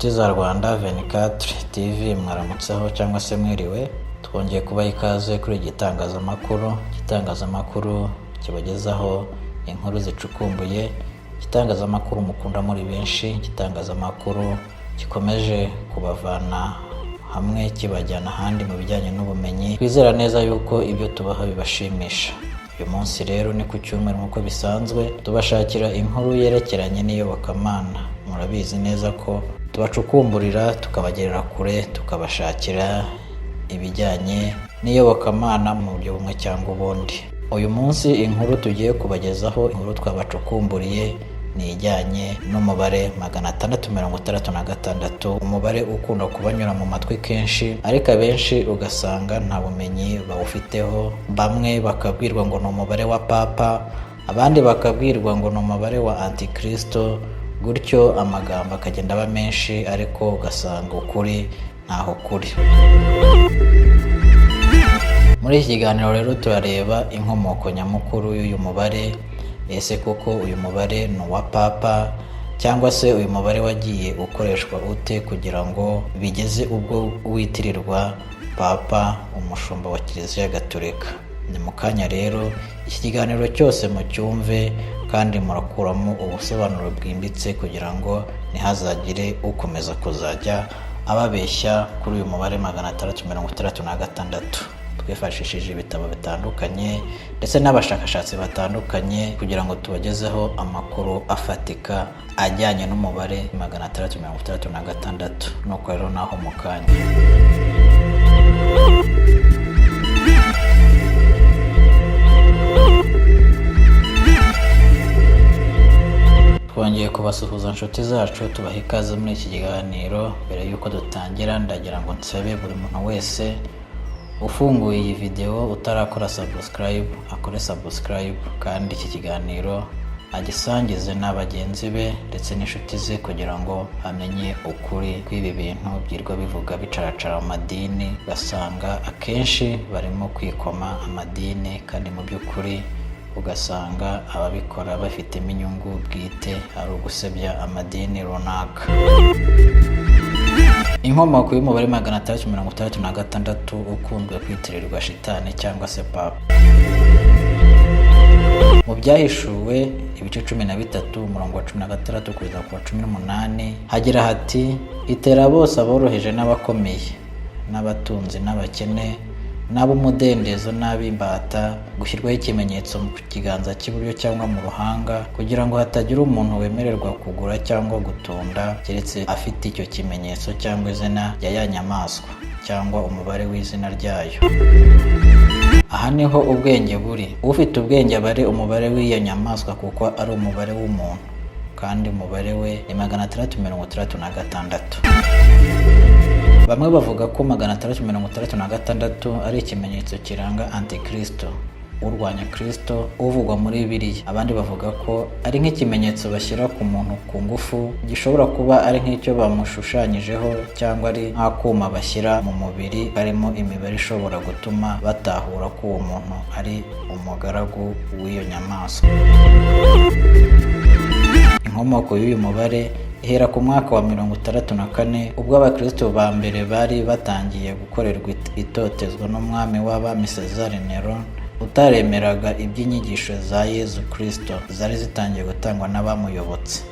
Inshuti za Rwanda 24 TV mwaramutseho cyangwa se mwiriwe, twongeye kubaha ikaze kuri igitangazamakuru kibagezaho inkuru zicukumbuye, igitangazamakuru mukunda muri benshi, igitangazamakuru gikomeje kubavana hamwe kibajyana ahandi mu bijyanye n'ubumenyi. Twizera neza yuko ibyo tubaha bibashimisha. Uyu munsi rero ni ku cyumweru nk'uko bisanzwe, tubashakira inkuru yerekeranye n'iyobokamana. Murabizi neza ko tubacukumburira tukabagerera kure, tukabashakira ibijyanye n'iyobokamana mu buryo bumwe cyangwa ubundi. Uyu munsi inkuru tugiye kubagezaho, inkuru twabacukumburiye ni ijyanye n'umubare 666, umubare ukunda kubanyura mu matwi kenshi, ariko abenshi ugasanga nta bumenyi bawufiteho. Bamwe bakabwirwa ngo ni umubare wa papa, abandi bakabwirwa ngo ni umubare wa antikristo, gutyo amagambo akagenda aba menshi, ariko ugasanga ukuri ntaho kuri. Muri iki kiganiro rero turareba inkomoko nyamukuru y'uyu mubare. Ese koko uyu mubare ni uwa papa, cyangwa se uyu mubare wagiye ukoreshwa ute kugira ngo bigeze ubwo witirirwa papa, umushumba wa Kiliziya Gatolika? Ni mu kanya rero iki kiganiro cyose mucyumve, kandi murakuramo ubusobanuro bwimbitse kugira ngo ntihazagire ukomeza kuzajya ababeshya kuri uyu mubare 666. Twifashishije ibitabo bitandukanye ndetse n'abashakashatsi batandukanye kugira ngo tubagezeho amakuru afatika ajyanye n'umubare 666. Nuko rero naho mu kanya. Twongeye kubasuhuza inshuti zacu, tubaha ikaze muri iki kiganiro. Mbere y'uko dutangira, ndagira ngo nsabe buri muntu wese ufunguye iyi video utarakora subscribe akore subscribe, kandi iki kiganiro agisangize n'abagenzi be ndetse n'inshuti ze kugira ngo amenye ukuri kw'ibi bintu byirwa bivuga bicaracara mu madini. Ugasanga akenshi barimo kwikoma amadini, kandi mu by'ukuri ugasanga ababikora bafitemo inyungu bwite, ari ugusebya amadini runaka. Inkomoko y'umubare 666 ukunzwe kwitirirwa shitani cyangwa se papa. Mu byahishuwe ibice 13 umurongo wa 16 kugeza ku wa 18 hagira hati: itera bose aboroheje n'abakomeye, n'abatunzi n'abakene, n'ab'umudendezo n'ab'imbata, gushyirwaho ikimenyetso mu kiganza cy'iburyo cyangwa mu ruhanga, kugira ngo hatagira umuntu wemererwa kugura cyangwa gutunda keretse afite icyo kimenyetso cyangwa izina rya ya nyamaswa cyangwa umubare w'izina ryayo. Aha niho ubwenge buri. Ufite ubwenge abare umubare w'iyo nyamaswa, kuko ari umubare w'umuntu, kandi umubare we ni 666. Bamwe bavuga ko 666 ari ikimenyetso kiranga antikristo, urwanya Kristo uvugwa muri Bibiliya. Abandi bavuga ko ari nk'ikimenyetso bashyira ku muntu ku ngufu, gishobora kuba ari nk'icyo bamushushanyijeho, cyangwa ari nk'akuma bashyira mu mubiri karimo imibare ishobora gutuma batahura ko uwo muntu ari umugaragu w'iyo nyamaswa. Inkomoko y'uyu mubare ihera ku mwaka wa 64, ubwo abakristo ba mbere bari batangiye gukorerwa itotezwa n'umwami w'abami Cesar Neron, utaremeraga iby'inyigisho za Yesu Kristo zari zitangiye gutangwa n'abamuyobotse.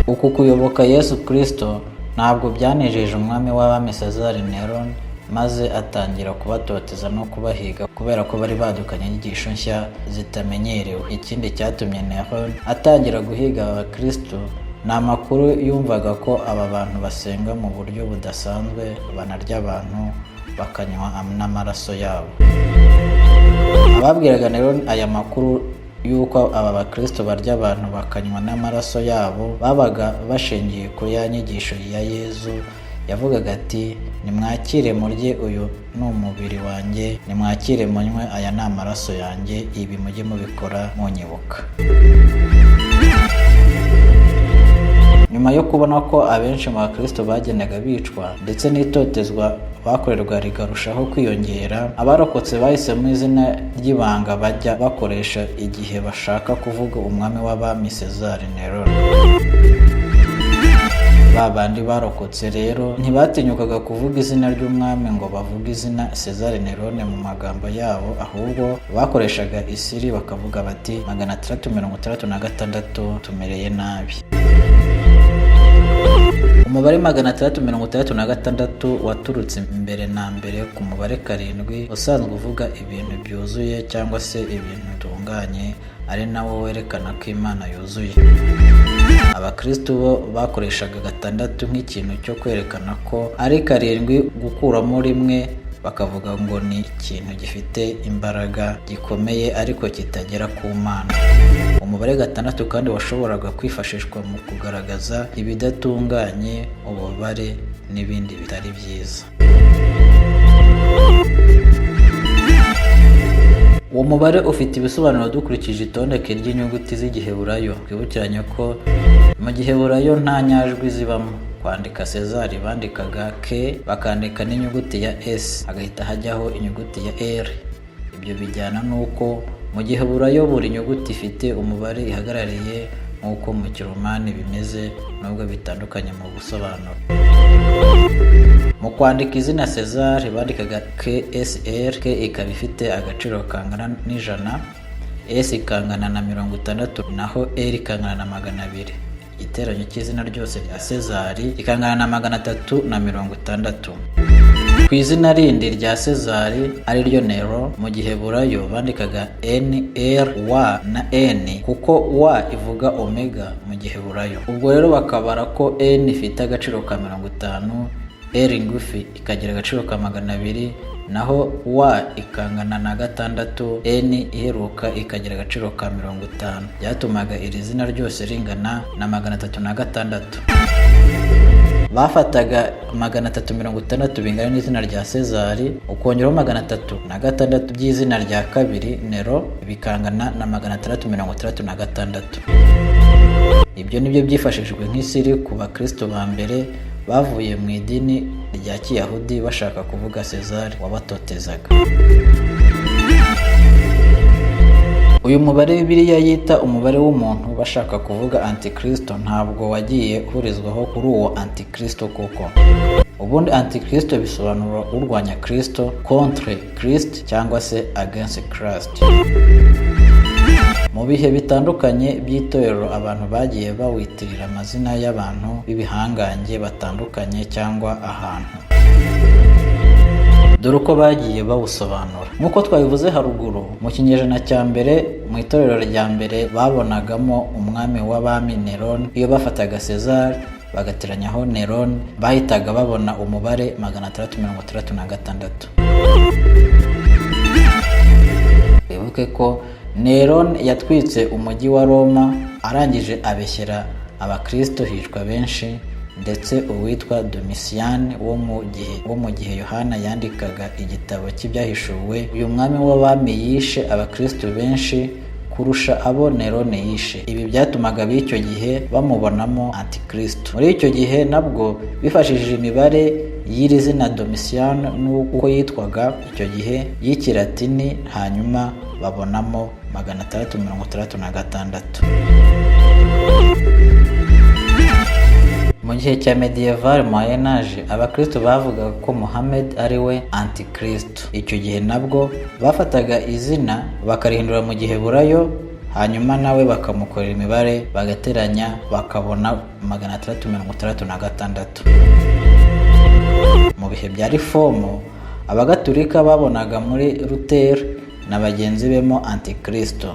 Uku kuyoboka Yesu Kristo ntabwo byanejeje umwami w'abami Cesar Neron, maze atangira kubatoteza no kubahiga kubera ko bari badukanye inyigisho nshya zitamenyerewe. Ikindi cyatumye Neron atangira guhiga abakristo ni amakuru yumvaga ko aba bantu basenga mu buryo budasanzwe, banarya abantu bakanywa n'amaraso yabo. Ababwiraga rero aya makuru y'uko aba bakristo barya abantu bakanywa n'amaraso yabo babaga bashingiye kuri ya nyigisho ya Yesu yavugaga ati: nimwakire murye, uyu ni umubiri wanjye, nimwakire munywe, aya ni amaraso yanjye, ibi mujye mubikora munyibuka. Nyuma yo kubona ko abenshi mu bakristo bagendaga bicwa ndetse n'itotezwa bakorerwa rigarushaho kwiyongera, abarokotse bahisemo izina ry'ibanga bajya bakoresha igihe bashaka kuvuga umwami w'abami Cesar Neron. ba bandi barokotse rero ntibatinyukaga kuvuga izina ry'umwami ngo bavuge izina Cesar Nerone mu magambo yabo, ahubwo bakoreshaga isiri bakavuga bati 666 tumereye nabi. Umubare 666 waturutse mbere na mbere ku mubare 7 usanzwe uvuga ibintu byuzuye cyangwa se ibintu bitunganye, ari nawo werekana ko Imana yuzuye. Abakristo bo bakoreshaga 6 nk'ikintu cyo kwerekana ko ari 7 gukuramo rimwe, bakavuga ngo ni ikintu gifite imbaraga gikomeye ariko kitagera ku Mana. Umubare 6 kandi washoboraga kwifashishwa mu kugaragaza ibidatunganye, ububabare n'ibindi bitari byiza. Uwo mubare ufite ibisobanuro dukurikije itondeke ry'inyuguti z'Igiheburayo. Twibukiranye ko mu Giheburayo nta nyajwi zibamo. Kwandika Cesar bandikaga K, bakandika n'inyuguti ya S, hagahita hajyaho inyuguti ya R. Ibyo bijyana n'uko mu Giheburayo buri nyuguti ifite umubare ihagarariye, nk'uko mu Kiromani bimeze, nubwo bitandukanye mu busobanuro. Mu kwandika izina Cesar bandikaga KSR, K ikaba ifite agaciro kangana n'ijana, S ikangana na 60, naho R ikangana na 200. Igiteranyo cy'izina ryose rya Cesar ikangana na 360. Ku izina rindi rya Cesar ari ryo Nero, mu Giheburayo bandikaga NR, W na N, kuko W ivuga omega mu Giheburayo. Ubwo rero bakabara ko N ifite agaciro ka 50, R ngufi ikagira agaciro ka 200, naho W ikangana na 6, N iheruka ikagira agaciro ka 50. Byatumaga iri zina ryose ringana na 360. Bafataga 360 bingana n'izina rya Cesar, ukongeraho 306 by'izina rya kabiri Nero, bikangana na 666. Ibyo nibyo byifashishijwe nk'isiri ku bakristo ba mbere bavuye mu idini rya Kiyahudi bashaka kuvuga Cesar wabatotezaga. Uyu mubare Bibiliya yita umubare w'umuntu bashaka kuvuga Antikristo ntabwo wagiye uhurizwaho kuri uwo Antikristo koko. Ubundi Antikristo bisobanura urwanya Kristo, contre Christ cyangwa se against Christ. Mu bihe bitandukanye by'itorero abantu bagiye bawitirira amazina y'abantu b'ibihangange batandukanye cyangwa ahantu. Dore uko bagiye bawusobanura. Nk'uko twabivuze haruguru, mu kinyejana cya mbere mu itorero rya mbere babonagamo umwami w'abami Neron. Iyo bafataga Cesar bagateranyaho Neron, bahitaga babona umubare 666. Bibuke ko Neron yatwitse umujyi wa Roma, arangije abeshyera abakristo hicwa benshi, ndetse uwitwa Domitian wo mu gihe Yohana yandikaga igitabo cy'ibyahishuwe. Uyu mwami w'abami yishe abakristo benshi kurusha abo Neron yishe. Ibi byatumaga b'icyo gihe bamubonamo Antikristo. Muri icyo gihe nabwo bifashishije imibare y'iri zina Domitian n'uko yitwaga icyo gihe y'Ikilatini, hanyuma babonamo 666. Mu gihe cya medieval Moyen Age, abakristo bavugaga ko Muhammad ari we Antikristo. Icyo gihe nabwo bafataga izina bakarihindura mu Giheburayo, hanyuma nawe bakamukorera imibare bagateranya bakabona 666. Mu bihe bya Reform, abagatulika babonaga muri Luther na bagenzi bemo Antikristo.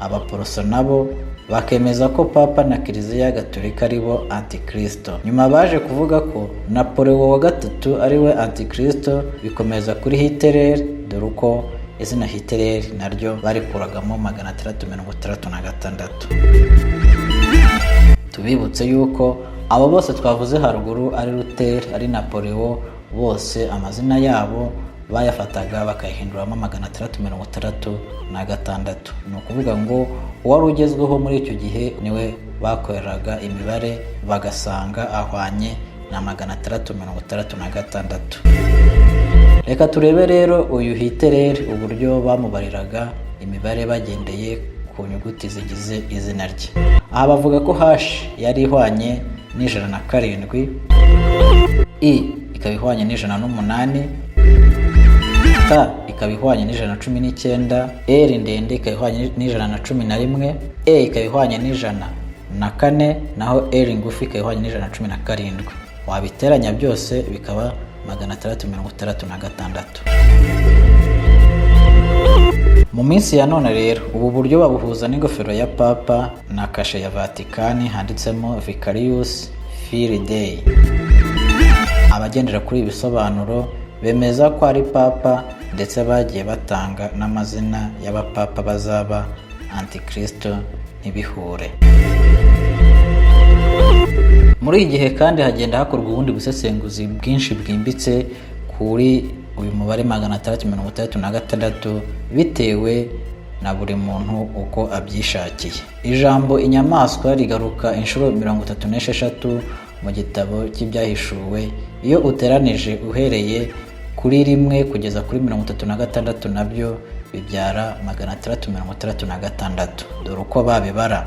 Abaporoso nabo bakemeza ko Papa na Kiliziya Gatolika ari bo Antikristo. Nyuma baje kuvuga ko Napoleon wa gatatu ari we Antikristo, bikomeza kuri Hitler, dore uko izina Hitler naryo barikuragamo 666. Tubibutse yuko abo bose twavuze haruguru ari Luther, ari Napoleon, bose amazina yabo bayafataga bakayihinduramo 666. Ni ukuvuga ngo uwari ugezweho muri icyo gihe niwe bakoreraga imibare bagasanga ahwanye na 666. Reka turebe rero uyu Hitler uburyo bamubariraga imibare bagendeye ku nyuguti zigize izina rye. Aha bavuga ko hash yari ihwanye n'107, I ikaba ihwanye n'108, T ikaba ihwanye n'119, L ndende ikaba ihwanye n'111, E ikaba ihwanye n'104, naho L ngufi ikaba ihwanye n'117. Wabiteranya byose bikaba 666. Mu minsi ya none rero ubu buryo babuhuza n'ingofero ya Papa na kashe ya Vatikani handitsemo Vicarius Filii Dei. Abagendera kuri ibi bisobanuro bemeza ko ari Papa, ndetse bagiye batanga n'amazina y'abapapa bazaba Antikristo ntibihure. Muri iki gihe kandi hagenda hakorwa ubundi busesenguzi bwinshi bwimbitse kuri uyu mubare 666 bitewe na buri muntu uko abyishakiye. Ijambo inyamaswa rigaruka inshuro 36 mu gitabo cy'ibyahishuwe. Iyo uteranije uhereye kuri 1 kugeza kuri 36 nabyo bibyara 666. Dore uko babibara: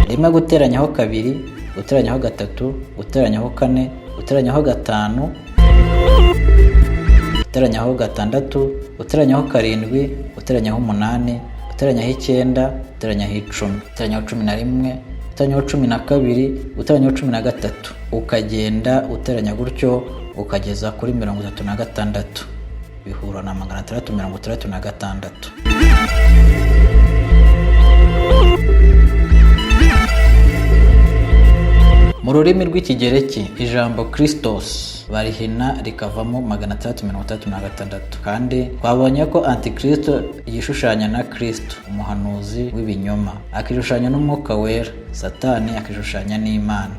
1 guteranyaho 2, guteranyaho 3, guteranyaho 4, guteranyaho 5, guteranyaho 6, guteranyaho 7, guteranyaho 8, guteranyaho 9, guteranyaho 10, guteranyaho 11, guteranyaho 12, guteranyaho 13, ukagenda uteranya gutyo ukageza kuri 36, bihura na 666. Mu rurimi rw'ikigereki ijambo Christos barihina rikavamo 666, kandi twabonye ko Antikristo yishushanya na Kristo, umuhanuzi w'ibinyoma, akishushanya n'umwuka wera, Satani akishushanya n'Imana.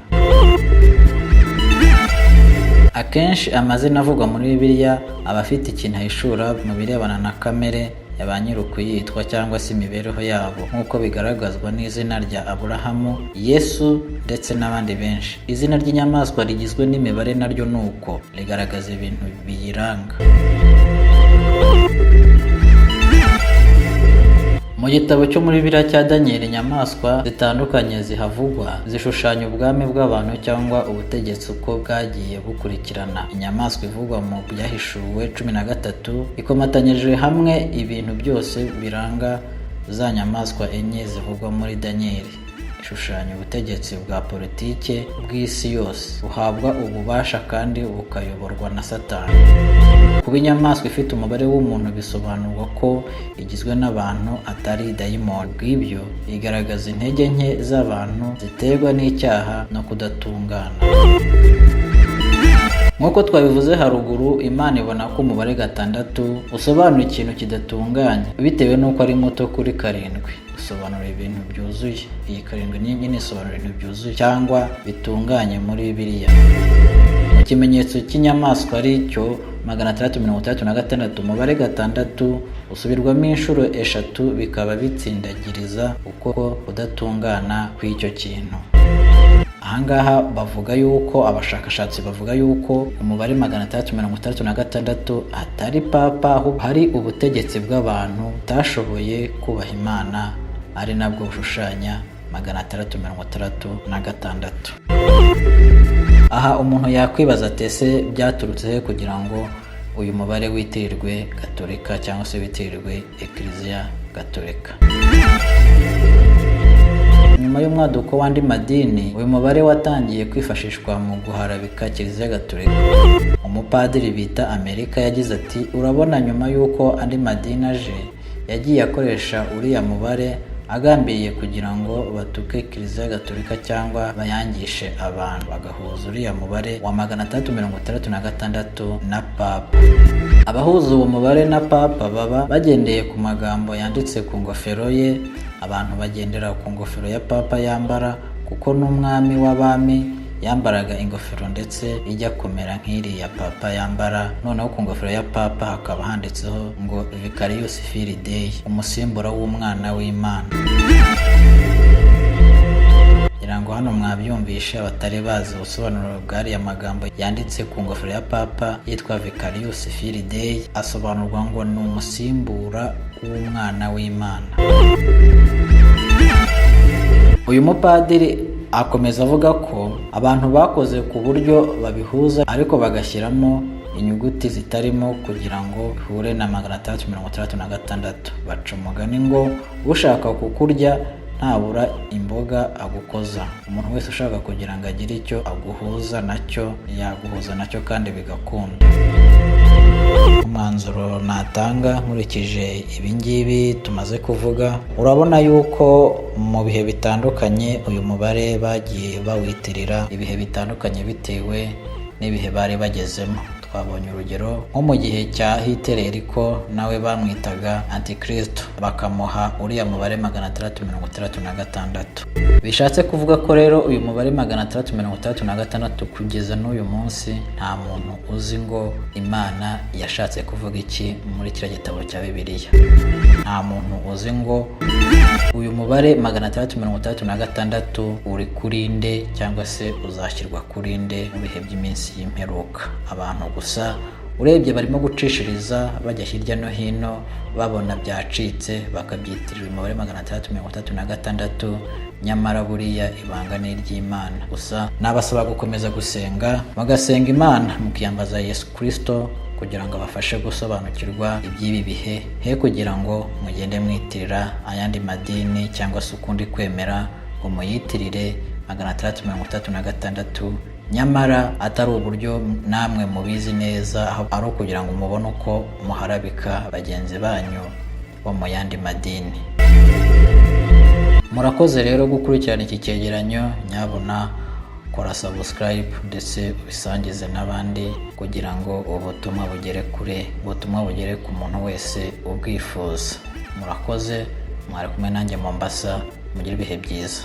Akenshi amazina avugwa muri Bibiliya aba afite ikintu ahishura mu birebana na kamere ya ba nyir'ukuyitwa cyangwa se imibereho yabo, nk'uko bigaragazwa n'izina rya Aburahamu, Yesu ndetse n'abandi benshi. Izina ry'inyamaswa rigizwe n'imibare naryo nuko rigaragaza ibintu biyiranga. Mu gitabo cyo muri Bibiliya cya Daniel, inyamaswa zitandukanye zihavugwa zishushanya ubwami bw'abantu cyangwa ubutegetsi uko bwagiye bukurikirana. Inyamaswa ivugwa mu byahishuwe 13 ikomatanyije hamwe ibintu byose biranga za nyamaswa enye zivugwa muri Daniel. Ishushanya ubutegetsi bwa politike bw'isi yose buhabwa ububasha kandi bukayoborwa na Satani. Kuba inyamaswa ifite umubare w'umuntu bisobanurwa ko igizwe n'abantu atari dayimoni. Bw'ibyo igaragaza intege nke z'abantu ziterwa n'icyaha no kudatungana. Nk'uko twabivuze haruguru, Imana ibona ko umubare 6 usobanura ikintu kidatunganye bitewe n'uko ari muto kuri 7. Usobanura ibintu byuzuye. Iyi 7 nyine isobanura ibintu byuzuye cyangwa bitunganye muri Bibiliya. Mu kimenyetso cy'inyamaswa ari cyo 666, umubare 6 usubirwamo inshuro 3 bikaba bitsindagiriza uko udatungana kw'icyo kintu. Ahangaha bavuga yuko abashakashatsi bavuga yuko umubare 666 atari Papa, ahubwo hari ubutegetsi bw'abantu butashoboye kubaha Imana, ari nabwo bushushanya 666. Aha umuntu yakwibaza ati ese byaturutse he kugira ngo uyu mubare witirirwe Gatolika cyangwa se witirirwe Ekleziya Gatolika? Nyuma y'umwaduko w'andi madini, uyu mubare watangiye kwifashishwa mu guharabika Kiliziya Gatolika. Umupadiri bita Amerika yagize ati, urabona, nyuma y'uko andi madini aje yagiye akoresha uriya mubare agambiriye kugira ngo batuke Kiliziya Gatolika cyangwa bayangishe abantu, bagahuza uriya mubare wa 666 na Papa. Abahuza uwo mubare na Papa baba bagendeye ku magambo yanditse ku ngofero ye. Abantu bagendera ku ngofero ya Papa yambara, kuko n'umwami w'abami yambaraga ingofero ndetse ijya kumera nk'iriya Papa yambara. Noneho ku ngofero ya Papa hakaba handitseho ngo Vicarius Filii Dei, umusimbura w'umwana w'Imana. Ngira ngo hano mwabyumvishe abatari bazi ubusobanuro bw'ariya magambo yanditse ku ngofero ya Papa yitwa Vicarius Filii Dei, asobanurwa ngo ni umusimbura w'umwana w'Imana. Uyu mupadiri akomeza avuga ko abantu bakoze ku buryo babihuza ariko bagashyiramo inyuguti zitarimo kugira ngo bihure na 666. Baca umugani ngo ushaka kukurya ntabura imboga agukoza. Umuntu wese ushaka kugira ngo agire icyo aguhuza nacyo yaguhuza nacyo kandi bigakunda. Umwanzuro natanga nkurikije ibingibi tumaze kuvuga, urabona yuko mu bihe bitandukanye uyu mubare bagiye bawitirira ibihe bitandukanye bitewe n'ibihe bari bagezemo. Twabonye urugero nko mu gihe cya Hitler ko nawe bamwitaga Antikristo bakamuha uriya mubare 666. Bishatse kuvuga ko rero uyu mubare 666 kugeza n'uyu munsi nta muntu uzi ngo Imana yashatse kuvuga iki muri kiriya gitabo cya Bibiliya. Nta muntu uzi ngo uyu mubare 666 uri kuri nde cyangwa se uzashyirwa kuri nde mu bihe by'iminsi y'imperuka. Abantu gusa urebye barimo gucishiriza bajya hirya no hino babona byacitse bakabyitirira umubare 666, nyamara buriya ibanga ni iry'Imana. Gusa nabasaba gukomeza gusenga, bagasenga Imana mukiyambaza Yesu Kristo kugira ngo abafashe gusobanukirwa iby'ibi bihe, he kugira ngo mugende mwitirira ayandi madini cyangwa se ukundi kwemera ngo muyitirire 666, nyamara atari uburyo namwe mubizi neza, ari ukugira ngo mubone uko muharabika bagenzi banyu bo mu yandi madini. Murakoze rero gukurikirana iki cyegeranyo, nyabuna kora subscribe ndetse ubisangize n'abandi kugira ngo ubutumwa bugere kure, ubutumwa bugere ku muntu wese ubwifuza. Murakoze, mwari kumwe nanjye Mombasa, mugire ibihe byiza.